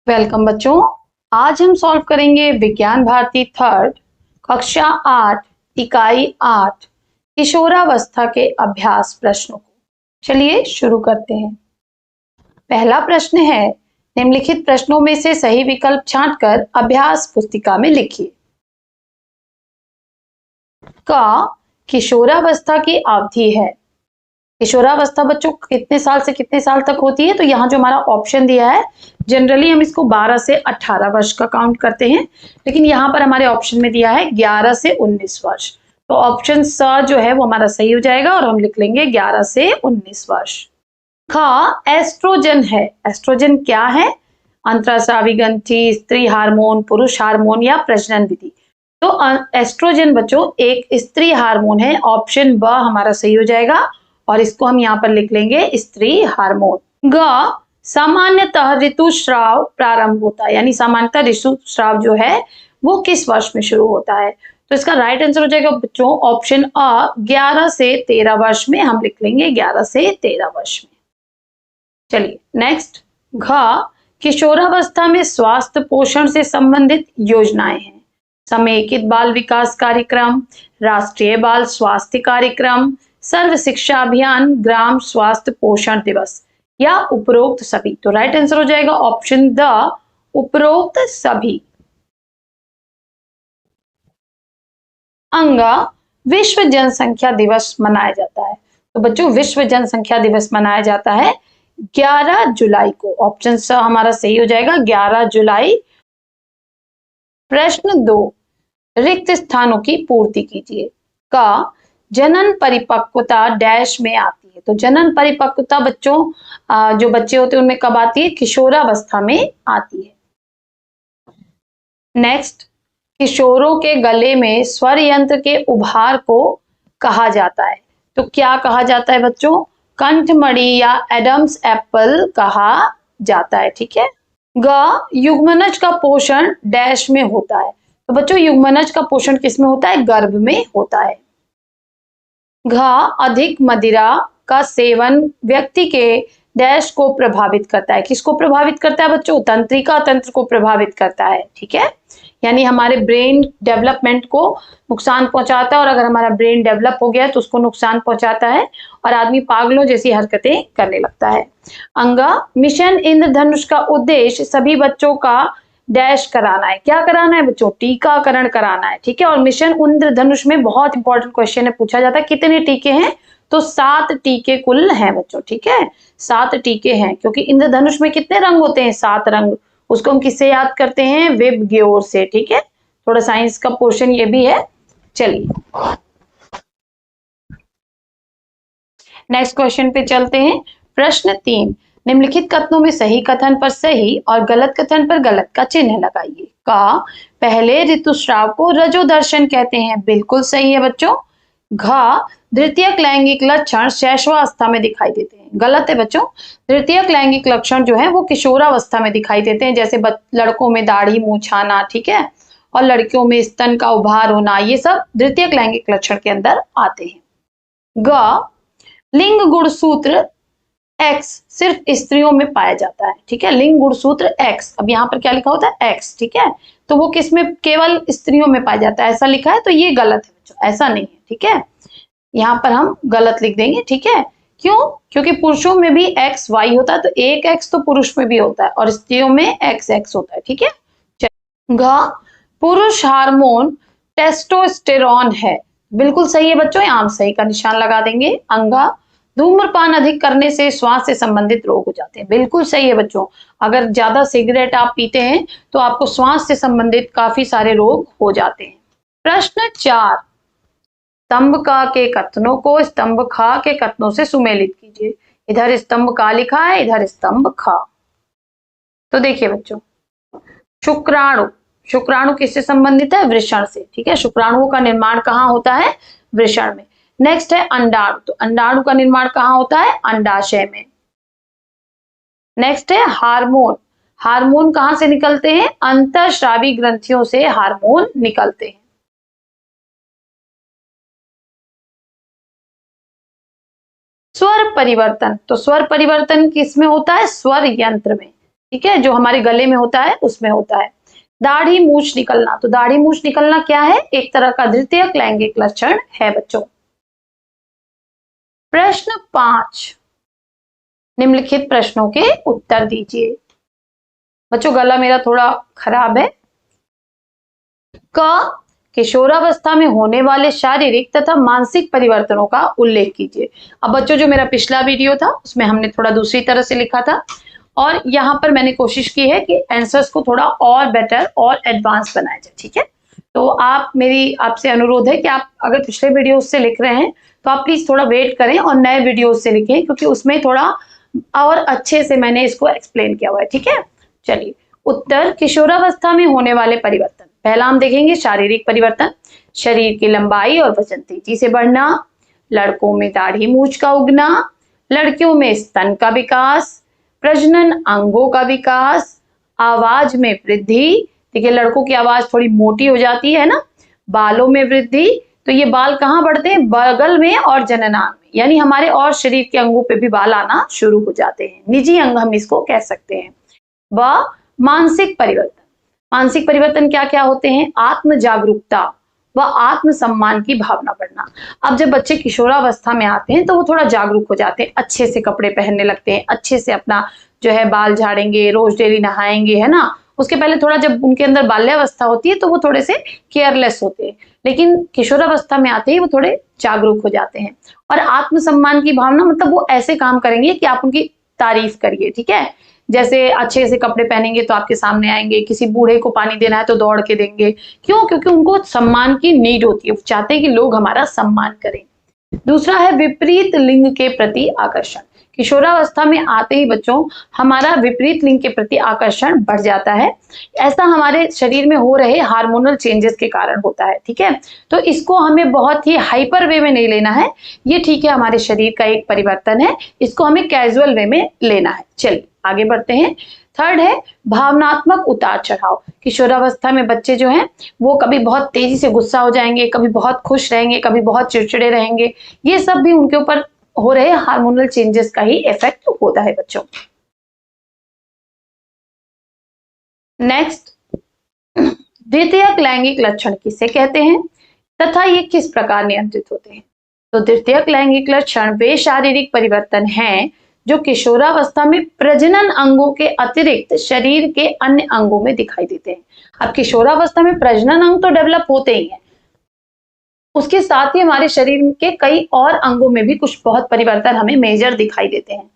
Welcome बच्चों। आज हम सॉल्व करेंगे विज्ञान भारती थर्ड कक्षा 8 इकाई 8 किशोरावस्था के अभ्यास प्रश्नों को। चलिए शुरू करते हैं। पहला प्रश्न है, निम्नलिखित प्रश्नों में से सही विकल्प छांटकर अभ्यास पुस्तिका में लिखिए। का किशोरावस्था की अवधि है। किशोरावस्था बच्चों कितने साल से कितने साल तक होती है? तो यहाँ जो हमारा ऑप्शन दिया है, जनरली हम इसको 12 से 18 वर्ष का काउंट करते हैं, लेकिन यहाँ पर हमारे ऑप्शन में दिया है 11 से 19 वर्ष। तो ऑप्शन स जो है वो हमारा सही हो जाएगा और हम लिख लेंगे 11 से 19 वर्ष। खा एस्ट्रोजन है। एस्ट्रोजन क्या है? अंतरस्रावी ग्रंथि, स्त्री हार्मोन, पुरुष हार्मोन या प्रजनन विधि। तो एस्ट्रोजन बच्चों एक स्त्री हार्मोन है। ऑप्शन ब हमारा सही हो जाएगा और इसको हम यहाँ पर लिख लेंगे स्त्री हार्मोन। ग सामान्यतः ऋतुस्राव प्रारंभ होता है, यानी सामान्यतः ऋतुस्राव जो है वो किस वर्ष में शुरू होता है? तो इसका राइट आंसर हो जाएगा बच्चों ऑप्शन अ 11 से 13 वर्ष में। हम लिख लेंगे 11 से 13 वर्ष में। चलिए नेक्स्ट, घ किशोरावस्था में स्वास्थ्य पोषण से संबंधित योजनाएं हैं। समेकित बाल विकास कार्यक्रम, राष्ट्रीय बाल स्वास्थ्य कार्यक्रम, सर्व शिक्षा अभियान, ग्राम स्वास्थ्य पोषण दिवस या उपरोक्त सभी। तो राइट आंसर हो जाएगा ऑप्शन द उपरोक्त सभी। अंगा विश्व जनसंख्या दिवस मनाया जाता है। तो बच्चों विश्व जनसंख्या दिवस मनाया जाता है 11 जुलाई को। ऑप्शन स हमारा सही हो जाएगा 11 जुलाई। प्रश्न 2, रिक्त स्थानों की पूर्ति कीजिए। का जनन परिपक्वता डैश में आती है। तो जनन परिपक्वता बच्चों जो बच्चे होते हैं उनमें कब आती है? किशोरावस्था में आती है। नेक्स्ट, किशोरों के गले में स्वर यंत्र के उभार को कहा जाता है। तो क्या कहा जाता है बच्चों? कंठमणि या एडम्स एप्पल कहा जाता है। ठीक है। ग युग्मनज का पोषण डैश में होता है। तो बच्चों युग्मनज का पोषण किसमें होता है? गर्भ में होता है। घ अधिक मदिरा का सेवन व्यक्ति के डैश को प्रभावित करता है। किसको प्रभावित करता है बच्चों? तंत्रिका तंत्र को प्रभावित करता है। ठीक है, यानी हमारे ब्रेन डेवलपमेंट को नुकसान पहुंचाता है और अगर हमारा ब्रेन डेवलप हो गया तो उसको नुकसान पहुंचाता है और आदमी पागलों जैसी हरकतें करने लगता है। अंगा मिशन इंद्रधनुष का उद्देश्य सभी बच्चों का डैश कराना है। क्या कराना है बच्चों? टीकाकरण कराना है। ठीक है, और मिशन इंद्रधनुष में बहुत इंपॉर्टेंट क्वेश्चन है, पूछा जाता है कितने टीके हैं? तो 7 टीके कुल हैं बच्चों। ठीक है, 7 टीके हैं, क्योंकि इंद्रधनुष में कितने रंग होते हैं? 7 रंग। उसको हम किससे याद करते हैं? विब ग्योर से। ठीक है, थोड़ा साइंस का पोर्शन ये भी है। चलिए नेक्स्ट क्वेश्चन पे चलते हैं। प्रश्न 3, निम्नलिखित कथनों में सही कथन पर सही और गलत कथन पर गलत का चिन्ह लगाइए। का पहले ऋतुस्राव को रजोदर्शन कहते हैं। बिल्कुल सही है बच्चों। घ द्वितीयक लैंगिक लक्षण शैशवावस्था में दिखाई देते हैं। गलत है बच्चों। द्वितीयक लैंगिक लक्षण जो है वो किशोरावस्था में दिखाई देते हैं, जैसे लड़कों में दाढ़ी मूंछ आना, ठीक है, और लड़कियों में स्तन का उभार होना, ये सब द्वितीयक लैंगिक लक्षण के अंदर आते हैं। ग लिंग गुणसूत्र एक्स सिर्फ स्त्रियों में पाया जाता है। ठीक है, लिंग गुणसूत्र एक्स, अब यहाँ पर क्या लिखा होता है? एक्स। ठीक है, तो वो किस में? केवल स्त्रियों में पाया जाता है, ऐसा लिखा है, तो ये गलत है बच्चों, ऐसा नहीं है। ठीक है, यहाँ पर हम गलत लिख देंगे। ठीक है, क्यों? क्योंकि पुरुषों में भी एक्स वाई होता है, तो एक एक्स तो पुरुष में भी होता है और स्त्रियों में एक्स एक्स होता है। ठीक है, घ पुरुष हार्मोन टेस्टोस्टेरॉन है। बिल्कुल सही है बच्चों, यहाँ हम सही का निशान लगा देंगे। अंगा धूम्रपान अधिक करने से श्वास से संबंधित रोग हो जाते हैं। बिल्कुल सही है बच्चों, अगर ज्यादा सिगरेट आप पीते हैं तो आपको श्वास से संबंधित काफी सारे रोग हो जाते हैं। प्रश्न 4, स्तंभ का के कथनों को स्तंभ खा के कथनों से सुमेलित कीजिए। इधर स्तंभ का लिखा है, इधर स्तंभ खा। तो देखिए बच्चों, शुक्राणु, शुक्राणु किससे संबंधित है? वृषण से। ठीक है, शुक्राणुओं का निर्माण कहाँ होता है? वृषण में। नेक्स्ट है अंडाणु, तो अंडाणु का निर्माण कहाँ होता है? अंडाशय में। नेक्स्ट है हार्मोन, हार्मोन कहां से निकलते हैं? अंतःस्रावी ग्रंथियों से हार्मोन निकलते हैं। स्वर परिवर्तन, तो स्वर परिवर्तन किसमें होता है? स्वर यंत्र में। ठीक है, जो हमारे गले में होता है उसमें होता है। दाढ़ी मूछ निकलना, तो दाढ़ी मूछ निकलना क्या है? एक तरह का द्वितीयक लैंगिक लक्षण है बच्चों। प्रश्न 5, निम्नलिखित प्रश्नों के उत्तर दीजिए। बच्चों गला मेरा थोड़ा खराब है। क, किशोरावस्था में होने वाले शारीरिक तथा मानसिक परिवर्तनों का उल्लेख कीजिए। अब बच्चों जो मेरा पिछला वीडियो था उसमें हमने थोड़ा दूसरी तरह से लिखा था और यहाँ पर मैंने कोशिश की है कि आंसर्स को थोड़ा और बेटर और एडवांस बनाया जाए। ठीक है, तो आपसे अनुरोध है कि आप अगर पिछले वीडियो से लिख रहे हैं तो आप प्लीज थोड़ा वेट करें और नए वीडियो से लिखें, क्योंकि उसमें थोड़ा और अच्छे से मैंने इसको एक्सप्लेन किया हुआ है। ठीक है, चलिए उत्तर, किशोरावस्था में होने वाले परिवर्तन। पहला हम देखेंगे शारीरिक परिवर्तन, शरीर की लंबाई और वजन तेजी से बढ़ना, लड़कों में दाढ़ी मूछ का उगना, लड़कियों में स्तन का विकास, प्रजनन अंगों का विकास, आवाज में वृद्धि। देखिए लड़कों की आवाज थोड़ी मोटी हो जाती है ना, बालों में वृद्धि, तो ये बाल कहाँ बढ़ते हैं? बगल में और जननांग में, यानी हमारे और शरीर के अंगों पे भी बाल आना शुरू हो जाते हैं। निजी अंग हम इसको कह सकते हैं। व मानसिक परिवर्तन, मानसिक परिवर्तन क्या क्या होते हैं? आत्म जागरूकता व आत्म सम्मान की भावना बढ़ना। अब जब बच्चे किशोरावस्था में आते हैं तो वो थोड़ा जागरूक हो जाते हैं, अच्छे से कपड़े पहनने लगते हैं, अच्छे से अपना जो है बाल झाड़ेंगे, रोज डेली नहाएंगे, है ना। उसके पहले थोड़ा जब उनके अंदर बाल्यावस्था होती है तो वो थोड़े से केयरलेस होते हैं, लेकिन किशोरावस्था में आते ही वो थोड़े जागरूक हो जाते हैं। और आत्मसम्मान की भावना मतलब वो ऐसे काम करेंगे कि आप उनकी तारीफ करिए। ठीक है, जैसे अच्छे से कपड़े पहनेंगे तो आपके सामने आएंगे, किसी बूढ़े को पानी देना है तो दौड़ के देंगे। क्यों? क्योंकि उनको सम्मान की नीड होती है, वो चाहते हैं कि लोग हमारा सम्मान करें। दूसरा है विपरीत लिंग के प्रति आकर्षण। किशोरावस्था में आते ही बच्चों हमारा विपरीत लिंग के प्रति आकर्षण बढ़ जाता है। ऐसा हमारे शरीर में हो रहे हार्मोनल चेंजेस के कारण होता है। ठीक है, तो इसको हमें बहुत ही हाइपर वे में नहीं लेना है, ये ठीक है हमारे शरीर का एक परिवर्तन है, इसको हमें कैजुअल वे में लेना है। चलिए आगे बढ़ते हैं। थर्ड है भावनात्मक उतार चढ़ाव। किशोरावस्था में बच्चे जो हैं वो कभी बहुत तेजी से गुस्सा हो जाएंगे, कभी बहुत खुश रहेंगे, कभी बहुत चिड़चिड़े रहेंगे। ये सब भी उनके ऊपर हो रहे हार्मोनल चेंजेस का ही इफेक्ट होता है बच्चों। नेक्स्ट, द्वितीयक लैंगिक लक्षण किसे कहते हैं तथा ये किस प्रकार नियंत्रित होते हैं? तो द्वितीयक लैंगिक लक्षण वे शारीरिक परिवर्तन हैं जो किशोरावस्था में प्रजनन अंगों के अतिरिक्त शरीर के अन्य अंगों में दिखाई देते हैं। अब किशोरावस्था में प्रजनन अंग तो डेवलप होते ही हैं, उसके साथ ही हमारे शरीर के कई और अंगों में भी कुछ बहुत परिवर्तन हमें मेजर दिखाई देते हैं।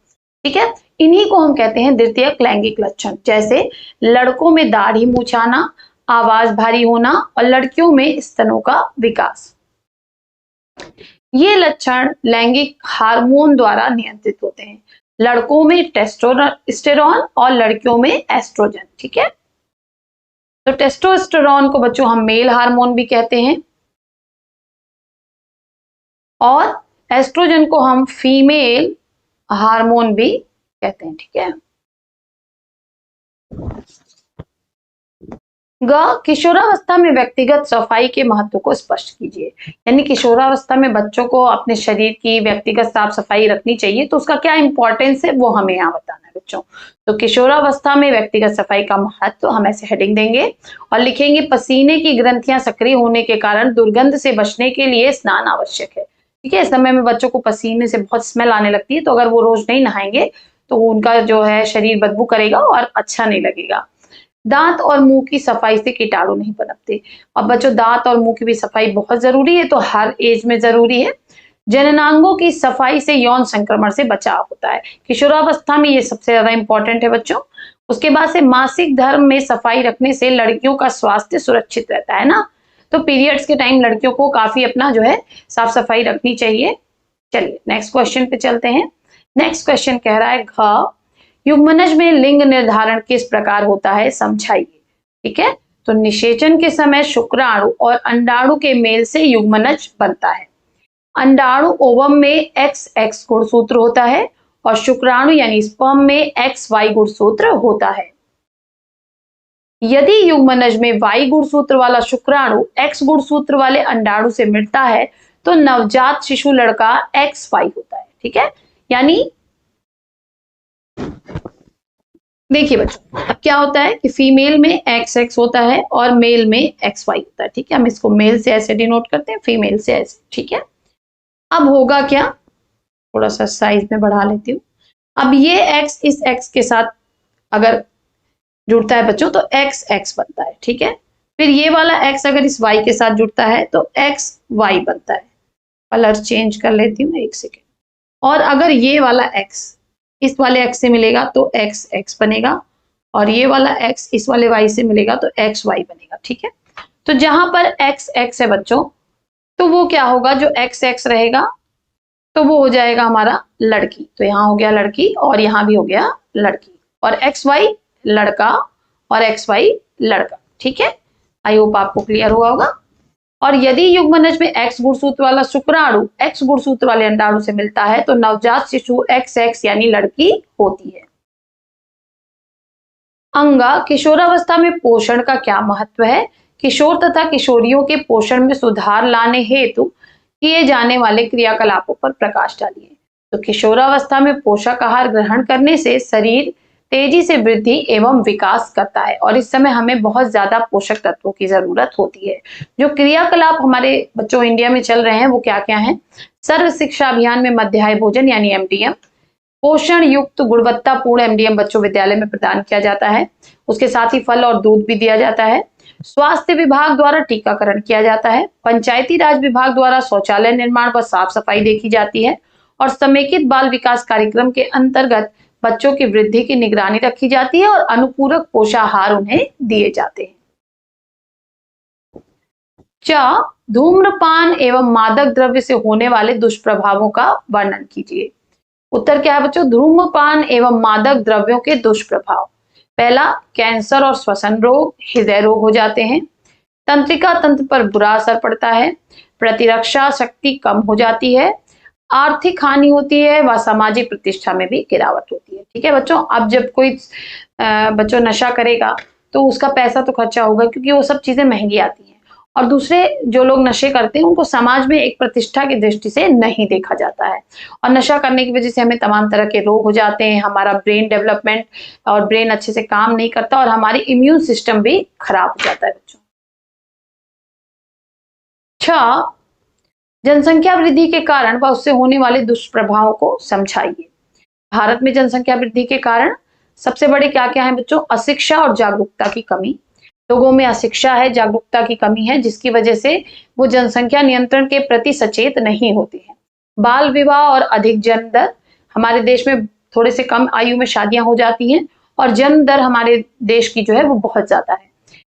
ठीक है, इन्हीं को हम कहते हैं द्वितीयक लैंगिक लक्षण। जैसे लड़कों में दाढ़ी मूछ आना, आवाज भारी होना और लड़कियों में स्तनों का विकास। ये लक्षण लैंगिक हार्मोन द्वारा नियंत्रित होते हैं। लड़कों में टेस्टोस्टेरोन और लड़कियों में एस्ट्रोजन। ठीक है, तो टेस्टोस्टेरोन को बच्चों हम मेल हार्मोन भी कहते हैं और एस्ट्रोजन को हम फीमेल हार्मोन भी कहते हैं। ठीक है, किशोरावस्था में व्यक्तिगत सफाई के महत्व को स्पष्ट कीजिए। यानी किशोरावस्था में बच्चों को अपने शरीर की व्यक्तिगत साफ सफाई रखनी चाहिए, तो उसका क्या इंपॉर्टेंस है वो हमें यहाँ बताना है बच्चों। तो किशोरावस्था में व्यक्तिगत सफाई का महत्व हम ऐसे हेडिंग देंगे और लिखेंगे पसीने की ग्रंथियां सक्रिय होने के कारण दुर्गंध से बचने के लिए स्नान आवश्यक है। ठीक है, इस समय में बच्चों को पसीने से बहुत स्मेल आने लगती है, तो अगर वो रोज नहीं नहाएंगे तो उनका जो है शरीर बदबू करेगा और अच्छा नहीं लगेगा। दांत और मुंह की सफाई से कीटाणु नहीं पनपते। अब बच्चों दांत और मुंह की भी सफाई बहुत जरूरी है, तो हर एज में जरूरी है। जननांगों की सफाई से यौन संक्रमण से बचाव होता है। किशोरावस्था में ये सबसे ज्यादा इंपॉर्टेंट है बच्चों। उसके बाद से मासिक धर्म में सफाई रखने से लड़कियों का स्वास्थ्य सुरक्षित रहता है ना, तो पीरियड्स के टाइम लड़कियों को काफी अपना जो है साफ सफाई रखनी चाहिए। चलिए नेक्स्ट क्वेश्चन पे चलते हैं। नेक्स्ट क्वेश्चन कह रहा है घ, युग्मनज में लिंग निर्धारण किस प्रकार होता है समझाइए। ठीक है, तो निषेचन के समय शुक्राणु और अंडाणु के मेल से युग्मनज बनता है। अंडाणु ओवम में XX गुणसूत्र होता है और शुक्राणु यानी स्पर्म में XY गुणसूत्र होता है। यदि युग्मनज में Y गुणसूत्र वाला शुक्राणु X गुणसूत्र वाले अंडाणु से मिलता है तो नवजात शिशु लड़का XY होता है। ठीक है, यानी देखिए बच्चों, अब क्या होता है कि फीमेल में XX होता है और मेल में XY होता है। ठीक है, हम इसको मेल से ऐसे डिनोट करते हैं, फीमेल से ऐसे। ठीक है, अब होगा क्या, थोड़ा सा साइज में बढ़ा लेती हूँ। अब ये X इस X के साथ अगर जुड़ता है बच्चों तो XX बनता है। ठीक है, फिर ये वाला X अगर इस Y के साथ जुड़ता है तो XY बनता है। कलर चेंज कर लेती हूँ, एक सेकेंड। और अगर ये वाला X इस वाले X से मिलेगा तो XX बनेगा, और ये वाला X इस वाले Y से मिलेगा तो XY बनेगा। ठीक है, तो जहां पर XX है बच्चों, तो वो क्या होगा, जो XX रहेगा तो वो हो जाएगा हमारा लड़की। तो यहाँ हो गया लड़की और यहाँ भी हो गया लड़की, और XY लड़का और XY लड़का। ठीक है, आई होप आपको क्लियर हुआ होगा। और यदि युग्मनज में X गुणसूत्र वाला शुक्राणु X गुणसूत्र वाले अंडाणु से मिलता है तो नवजात शिशु XX यानी लड़की होती है। अंगा, किशोरावस्था में पोषण का क्या महत्व है? किशोर तथा किशोरियों के पोषण में सुधार लाने हेतु किए जाने वाले क्रियाकलापों पर प्रकाश डालिए। तो किशोरावस्था में पोषक आहार ग्रहण करने से शरीर तेजी से वृद्धि एवं विकास करता है, और इस समय हमें बहुत ज्यादा पोषक तत्वों की जरूरत होती है। जो क्रियाकलाप हमारे बच्चों इंडिया में चल रहे हैं वो क्या क्या हैं? सर्व शिक्षा अभियान में मध्याह्न भोजन यानी MDM, पोषण युक्त गुणवत्तापूर्ण MDM बच्चों विद्यालय में प्रदान किया जाता है। उसके साथ ही फल और दूध भी दिया जाता है। स्वास्थ्य विभाग द्वारा टीकाकरण किया जाता है। पंचायती राज विभाग द्वारा शौचालय निर्माण व साफ सफाई देखी जाती है, और समेकित बाल विकास कार्यक्रम के अंतर्गत बच्चों की वृद्धि की निगरानी रखी जाती है और अनुपूरक पोषाहार उन्हें दिए जाते हैं। धूम्रपान एवं मादक द्रव्य से होने वाले दुष्प्रभावों का वर्णन कीजिए। उत्तर क्या है बच्चों? धूम्रपान एवं मादक द्रव्यों के दुष्प्रभाव। पहला, कैंसर और श्वसन रोग, हृदय रोग हो जाते हैं। तंत्रिका तंत्र पर बुरा असर पड़ता है। प्रतिरक्षा शक्ति कम हो जाती है। आर्थिक हानि होती है व सामाजिक प्रतिष्ठा में भी गिरावट होती है। ठीक है बच्चों, अब जब कोई बच्चों नशा करेगा तो उसका पैसा तो खर्चा होगा, क्योंकि वो सब चीजें महंगी आती हैं, और दूसरे जो लोग नशे करते हैं उनको समाज में एक प्रतिष्ठा की दृष्टि से नहीं देखा जाता है, और नशा करने की वजह से हमें तमाम तरह के रोग हो जाते हैं। हमारा ब्रेन डेवलपमेंट और ब्रेन अच्छे से काम नहीं करता, और हमारी इम्यून सिस्टम भी खराब हो जाता है बच्चों। जनसंख्या वृद्धि के कारण व उससे होने वाले दुष्प्रभावों को समझाइए। भारत में जनसंख्या वृद्धि के कारण सबसे बड़े क्या क्या है बच्चों? अशिक्षा और जागरूकता की कमी। लोगों में अशिक्षा है, जागरूकता की कमी है, जिसकी वजह से वो जनसंख्या नियंत्रण के प्रति सचेत नहीं होते हैं। बाल विवाह और अधिक जन्म दर, हमारे देश में थोड़े से कम आयु में शादियां हो जाती हैं, और जन्म दर हमारे देश की जो है वो बहुत ज्यादा है।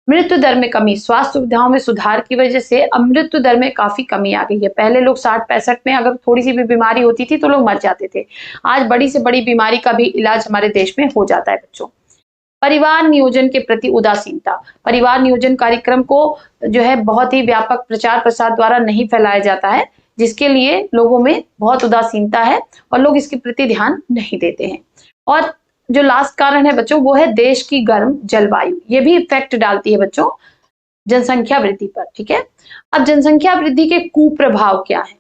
मृत्यु दर में कमी, स्वास्थ्य सुविधाओं में सुधार की वजह से अब मृत्यु दर में काफी कमी आ गई है। पहले लोग 60-65 में अगर थोड़ी सी भी बीमारी होती थी तो लोग मर जाते थे। आज बड़ी से बड़ी बीमारी का भी इलाज हमारे देश में हो जाता है बच्चों। परिवार नियोजन के प्रति उदासीनता, परिवार नियोजन कार्यक्रम को जो है बहुत ही व्यापक प्रचार प्रसार द्वारा नहीं फैलाया जाता है, जिसके लिए लोगों में बहुत उदासीनता है और लोग इसके प्रति ध्यान नहीं देते हैं। और जो लास्ट कारण है बच्चों वो है देश की गर्म जलवायु, ये भी इफेक्ट डालती है बच्चों जनसंख्या वृद्धि पर। ठीक है, अब जनसंख्या वृद्धि के कुप्रभाव क्या है?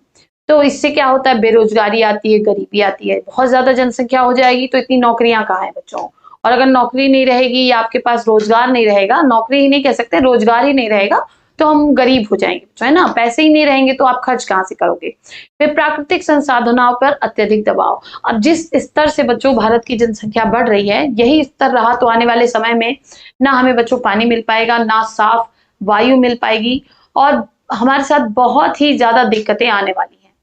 तो इससे क्या होता है? बेरोजगारी आती है, गरीबी आती है। बहुत ज्यादा जनसंख्या हो जाएगी तो इतनी नौकरियां कहाँ है बच्चों? और अगर नौकरी नहीं रहेगी या आपके पास रोजगार नहीं रहेगा, नौकरी ही नहीं कह सकते, रोजगार ही नहीं रहेगा, तो हम गरीब हो जाएंगे बच्चों, है ना? पैसे ही नहीं रहेंगे तो आप खर्च कहाँ से करोगे? फिर प्राकृतिक संसाधनों पर अत्यधिक दबाव। अब जिस स्तर से बच्चों भारत की जनसंख्या बढ़ रही है, यही स्तर रहा तो आने वाले समय में ना हमें बच्चों पानी मिल पाएगा, ना साफ वायु मिल पाएगी, और हमारे साथ बहुत ही ज्यादा दिक्कतें आने वाली हैं।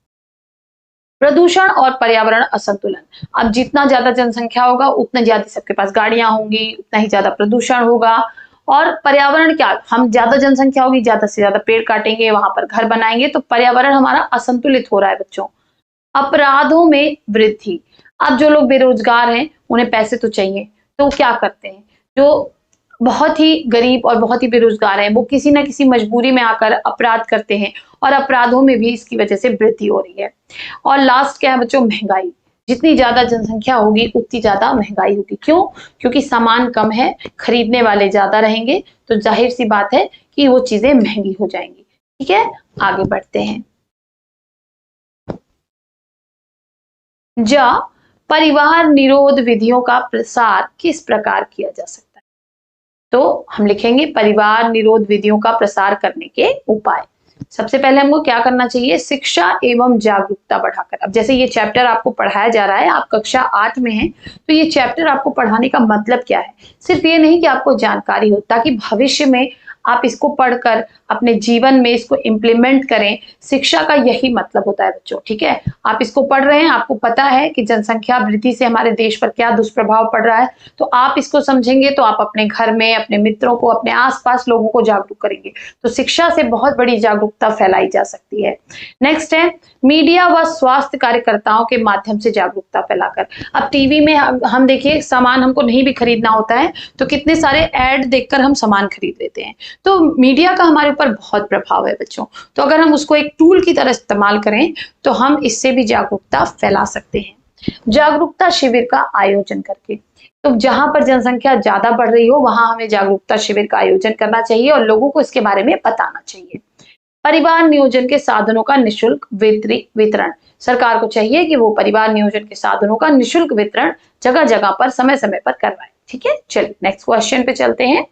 प्रदूषण और पर्यावरण असंतुलन, अब जितना ज्यादा जनसंख्या होगा उतना ज्यादा सबके पास गाड़ियां होंगी, उतना ही ज्यादा प्रदूषण होगा। और पर्यावरण क्या, हम ज्यादा जनसंख्या होगी, ज्यादा से ज्यादा पेड़ काटेंगे, वहां पर घर बनाएंगे, तो पर्यावरण हमारा असंतुलित हो रहा है बच्चों। अपराधों में वृद्धि, अब जो लोग बेरोजगार हैं उन्हें पैसे तो चाहिए, तो क्या करते हैं? जो बहुत ही गरीब और बहुत ही बेरोजगार हैं वो किसी ना किसी मजबूरी में आकर अपराध करते हैं, और अपराधों में भी इसकी वजह से वृद्धि हो रही है। और लास्ट क्या है बच्चों? महंगाई, जितनी ज्यादा जनसंख्या होगी उतनी ज्यादा महंगाई होगी। क्यों? क्योंकि सामान कम है, खरीदने वाले ज्यादा रहेंगे, तो जाहिर सी बात है कि वो चीजें महंगी हो जाएंगी। ठीक है, आगे बढ़ते हैं। परिवार निरोध विधियों का प्रसार किस प्रकार किया जा सकता है? तो हम लिखेंगे परिवार निरोध विधियों का प्रसार करने के उपाय। सबसे पहले हमको क्या करना चाहिए? शिक्षा एवं जागरूकता बढ़ाकर। अब जैसे ये चैप्टर आपको पढ़ाया जा रहा है, आप कक्षा 8 में हैं, तो ये चैप्टर आपको पढ़ाने का मतलब क्या है? सिर्फ ये नहीं कि आपको जानकारी हो, ताकि भविष्य में आप इसको पढ़कर अपने जीवन में इसको इम्प्लीमेंट करें। शिक्षा का यही मतलब होता है बच्चों, ठीक है? आप इसको पढ़ रहे हैं, आपको पता है कि जनसंख्या वृद्धि से हमारे देश पर क्या दुष्प्रभाव पड़ रहा है, तो आप इसको समझेंगे तो आप अपने घर में, अपने मित्रों को, अपने आसपास लोगों को जागरूक करेंगे। तो शिक्षा से बहुत बड़ी जागरूकता फैलाई जा सकती है। नेक्स्ट है मीडिया व स्वास्थ्य कार्यकर्ताओं के माध्यम से जागरूकता फैलाकर। अब टीवी में हम देखिए सामान हमको नहीं भी खरीदना होता है तो कितने सारे ऐड देखकर हम सामान खरीद लेते हैं। तो मीडिया का हमारे ऊपर बहुत प्रभाव है बच्चों। तो अगर हम उसको एक टूल की तरह इस्तेमाल करें तो हम इससे भी जागरूकता फैला सकते हैं। जागरूकता शिविर का आयोजन करके। तो जहां पर जनसंख्या ज्यादा बढ़ रही हो वहां हमें जागरूकता शिविर का आयोजन करना चाहिए और लोगों को इसके बारे में बताना चाहिए। परिवार नियोजन के साधनों का निशुल्क वितरण। सरकार को चाहिए कि वो परिवार नियोजन के साधनों का निशुल्क वितरण जगह जगह पर समय समय पर करवाए। ठीक है, चलिए नेक्स्ट क्वेश्चन पे चलते हैं।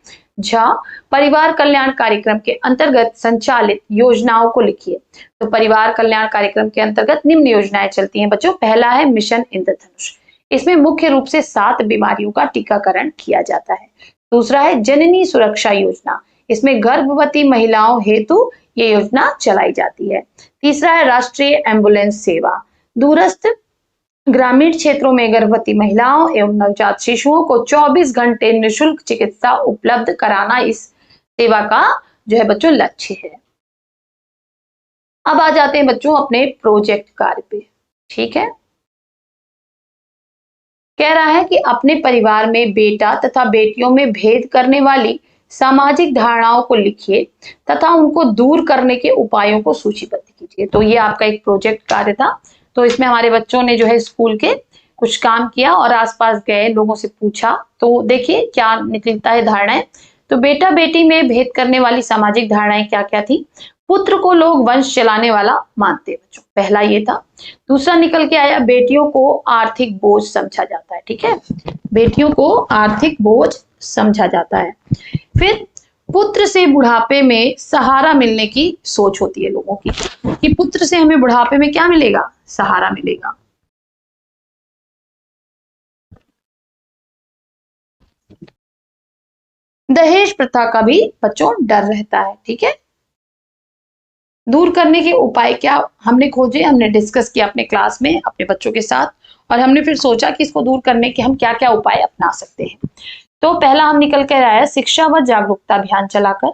परिवार कल्याण कार्यक्रम के अंतर्गत संचालित योजनाओं को लिखिए। तो परिवार कल्याण कार्यक्रम के अंतर्गत निम्न योजनाएं चलती हैं बच्चों। पहला है मिशन इंद्रधनुष। इसमें मुख्य रूप से 7 बीमारियों का टीकाकरण किया जाता है। दूसरा है जननी सुरक्षा योजना। इसमें गर्भवती महिलाओं हेतु ये योजना चलाई जाती है। तीसरा है राष्ट्रीय एम्बुलेंस सेवा। दूरस्थ ग्रामीण क्षेत्रों में गर्भवती महिलाओं एवं नवजात शिशुओं को 24 घंटे निशुल्क चिकित्सा उपलब्ध कराना इस सेवा का जो है बच्चों लक्ष्य है। अब आ जाते हैं बच्चों अपने प्रोजेक्ट कार्य पे। ठीक है, कह रहा है कि अपने परिवार में बेटा तथा बेटियों में भेद करने वाली सामाजिक धारणाओं को लिखिए तथा उनको दूर करने के उपायों को सूचीबद्ध कीजिए। तो ये आपका एक प्रोजेक्ट कार्य था। तो इसमें हमारे बच्चों ने जो है स्कूल के कुछ काम किया और आसपास गए लोगों से पूछा। तो देखिए क्या निकलता है धारणाएं। तो बेटा बेटी में भेद करने वाली सामाजिक धारणाएं क्या क्या थी? पुत्र को लोग वंश चलाने वाला मानते हैं बच्चों, पहला ये था। दूसरा निकल के आया बेटियों को आर्थिक बोझ समझा जाता है। ठीक है, बेटियों को आर्थिक बोझ समझा जाता है। फिर पुत्र से बुढ़ापे में सहारा मिलने की सोच होती है लोगों की कि पुत्र से हमें बुढ़ापे में क्या मिलेगा? सहारा मिलेगा। दहेज प्रथा का भी बच्चों डर रहता है। ठीक है, दूर करने के उपाय क्या हमने खोजे, हमने डिस्कस किया अपने क्लास में अपने बच्चों के साथ और हमने फिर सोचा कि इसको दूर करने के हम क्या क्या उपाय अपना सकते हैं। तो पहला हम निकल कर आया शिक्षा व जागरूकता अभियान चलाकर।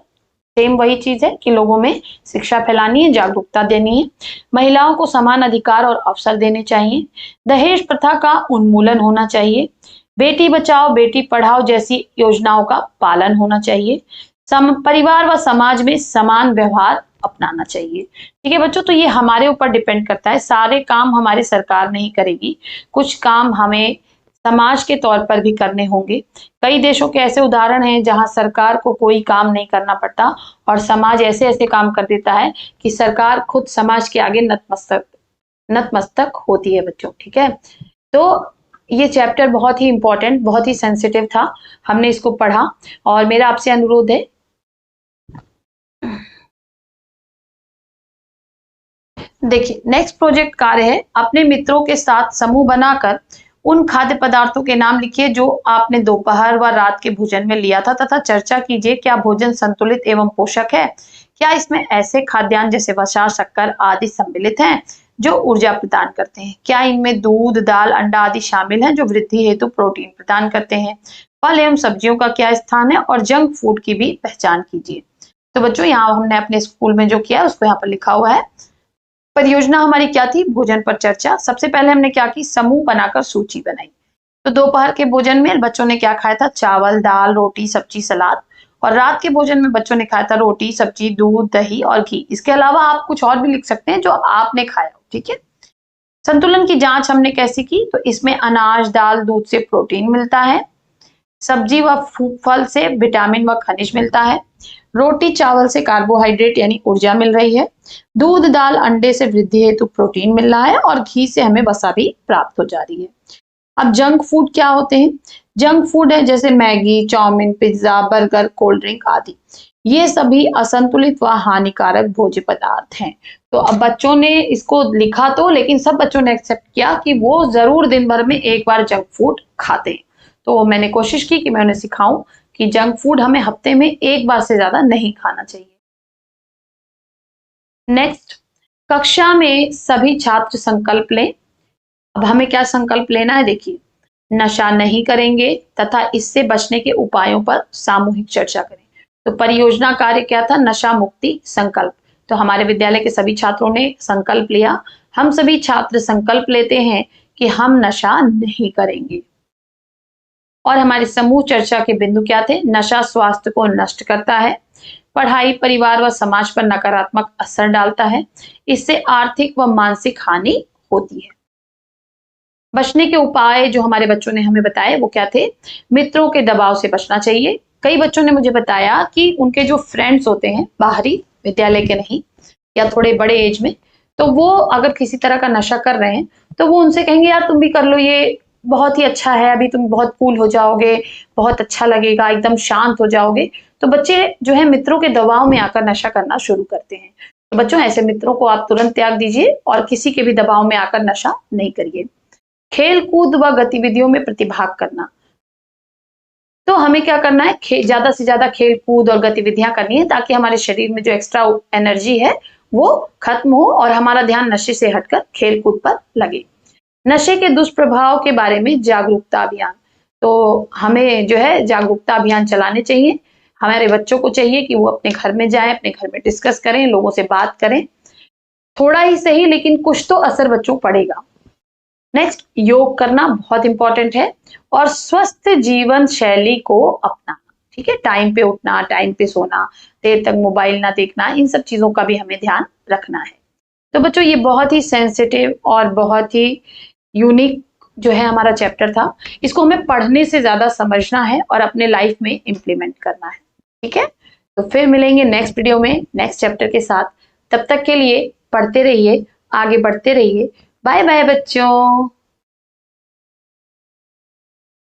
सेम वही चीज है कि लोगों में शिक्षा फैलानी है, जागरूकता देनी है। महिलाओं को समान अधिकार और अवसर देने चाहिए। दहेज प्रथा का उन्मूलन होना चाहिए। बेटी बचाओ बेटी पढ़ाओ जैसी योजनाओं का पालन होना चाहिए। परिवार व समाज में समान व्यवहार अपनाना चाहिए। ठीक है बच्चों, तो ये हमारे ऊपर डिपेंड करता है। सारे काम हमारी सरकार नहीं करेगी, कुछ काम हमें समाज के तौर पर भी करने होंगे। कई देशों के ऐसे उदाहरण हैं जहां सरकार को कोई काम नहीं करना पड़ता और समाज ऐसे ऐसे काम कर देता है कि सरकार खुद समाज के आगे नतमस्तक होती है बच्चों। ठीक है, तो ये चैप्टर बहुत ही इंपॉर्टेंट, बहुत ही सेंसिटिव था। हमने इसको पढ़ा और मेरा आपसे अनुरोध है देखिए नेक्स्ट प्रोजेक्ट कार्य है अपने मित्रों के साथ समूह बनाकर उन खाद्य पदार्थों के नाम लिखिए जो आपने दोपहर व रात के भोजन में लिया था तथा चर्चा कीजिए क्या भोजन संतुलित एवं पोषक है। क्या इसमें ऐसे खाद्यान्न जैसे वसा, शक्कर आदि सम्मिलित हैं जो ऊर्जा प्रदान करते हैं? क्या इनमें दूध, दाल, अंडा आदि शामिल हैं जो वृद्धि हेतु प्रोटीन प्रदान करते हैं? फल एवं सब्जियों का क्या स्थान है और जंक फूड की भी पहचान कीजिए। तो बच्चों यहाँ हमने अपने स्कूल में जो किया उसको यहाँ पर लिखा हुआ है। परियोजना हमारी क्या थी? भोजन पर चर्चा। सबसे पहले हमने क्या की? समूह बनाकर सूची बनाई। तो दोपहर के भोजन में बच्चों ने क्या खाया था? चावल, दाल, रोटी, सब्जी, सलाद। और रात के भोजन में बच्चों ने खाया था रोटी, सब्जी, दूध, दही और घी। इसके अलावा आप कुछ और भी लिख सकते हैं जो आपने खाया हो। ठीक है, संतुलन की जांच हमने कैसे की? तो इसमें अनाज, दाल, दूध से प्रोटीन मिलता है, सब्जी व फल से विटामिन व खनिज मिलता है, रोटी चावल से कार्बोहाइड्रेट यानी ऊर्जा मिल रही है, दूध, दाल, अंडे से वृद्धि हेतु प्रोटीन मिल रहा है और घी से हमें वसा भी प्राप्त हो जा रही है। अब जंक फूड क्या होते हैं? जंक फूड है जैसे Maggi, chow mein, pizza, burger, cold drink आदि। ये सभी असंतुलित व हानिकारक भोज्य पदार्थ हैं। तो अब बच्चों ने इसको लिखा तो, लेकिन सब बच्चों ने एक्सेप्ट किया कि वो जरूर दिन भर में एक बार जंक फूड खाते हैं। तो मैंने कोशिश की कि मैं उन्हें सिखाऊं कि जंक फूड हमें हफ्ते में एक बार से ज्यादा नहीं खाना चाहिए। नेक्स्ट, कक्षा में सभी छात्र संकल्प लें। अब हमें क्या संकल्प लेना है? देखिए, नशा नहीं करेंगे तथा इससे बचने के उपायों पर सामूहिक चर्चा करें। तो परियोजना कार्य क्या था? नशा मुक्ति संकल्प। तो हमारे विद्यालय के सभी छात्रों ने संकल्प लिया। हम सभी छात्र संकल्प लेते हैं कि हम नशा नहीं करेंगे। और हमारे समूह चर्चा के बिंदु क्या थे? नशा स्वास्थ्य को नष्ट करता है, पढ़ाई, परिवार व समाज पर नकारात्मक असर डालता है, इससे आर्थिक व मानसिक हानि होती है। बचने के उपाय जो हमारे बच्चों ने हमें बताए वो क्या थे? मित्रों के दबाव से बचना चाहिए। कई बच्चों ने मुझे बताया कि उनके जो फ्रेंड्स होते हैं, बाहरी, विद्यालय के नहीं या थोड़े बड़े एज में, तो वो अगर किसी तरह का नशा कर रहे हैं तो वो उनसे कहेंगे यार तुम भी कर लो, ये बहुत ही अच्छा है, अभी तुम बहुत कूल हो जाओगे, बहुत अच्छा लगेगा, एकदम शांत हो जाओगे। तो बच्चे जो है मित्रों के दबाव में आकर नशा करना शुरू करते हैं। तो बच्चों, ऐसे मित्रों को आप तुरंत त्याग दीजिए और किसी के भी दबाव में आकर नशा नहीं करिए। खेल कूद व गतिविधियों में प्रतिभाग करना। तो हमें क्या करना है? ज्यादा से ज्यादा खेल कूद और गतिविधियां करनी है ताकि हमारे शरीर में जो एक्स्ट्रा एनर्जी है वो खत्म हो और हमारा ध्यान नशे से हटकर खेल कूद पर लगे। नशे के दुष्प्रभाव के बारे में जागरूकता अभियान। तो हमें जो है जागरूकता अभियान चलाने चाहिए। हमारे बच्चों को चाहिए कि वो अपने घर में जाएं, अपने घर में डिस्कस करें, लोगों से बात करें। थोड़ा ही सही लेकिन कुछ तो असर बच्चों पड़ेगा। नेक्स्ट, योग करना बहुत इंपॉर्टेंट है और स्वस्थ जीवन शैली को अपनाना। ठीक है, टाइम पे उठना, टाइम पे सोना, देर तक मोबाइल ना देखना, इन सब चीजों का भी हमें ध्यान रखना है। तो बच्चों, ये बहुत ही सेंसिटिव और बहुत ही यूनिक जो है हमारा चैप्टर था। इसको हमें पढ़ने से ज्यादा समझना है और अपने लाइफ में इम्प्लीमेंट करना है। ठीक है, तो फिर मिलेंगे नेक्स्ट वीडियो में नेक्स्ट चैप्टर के साथ। तब तक के लिए पढ़ते रहिए, आगे बढ़ते रहिए। बाय बाय बच्चों।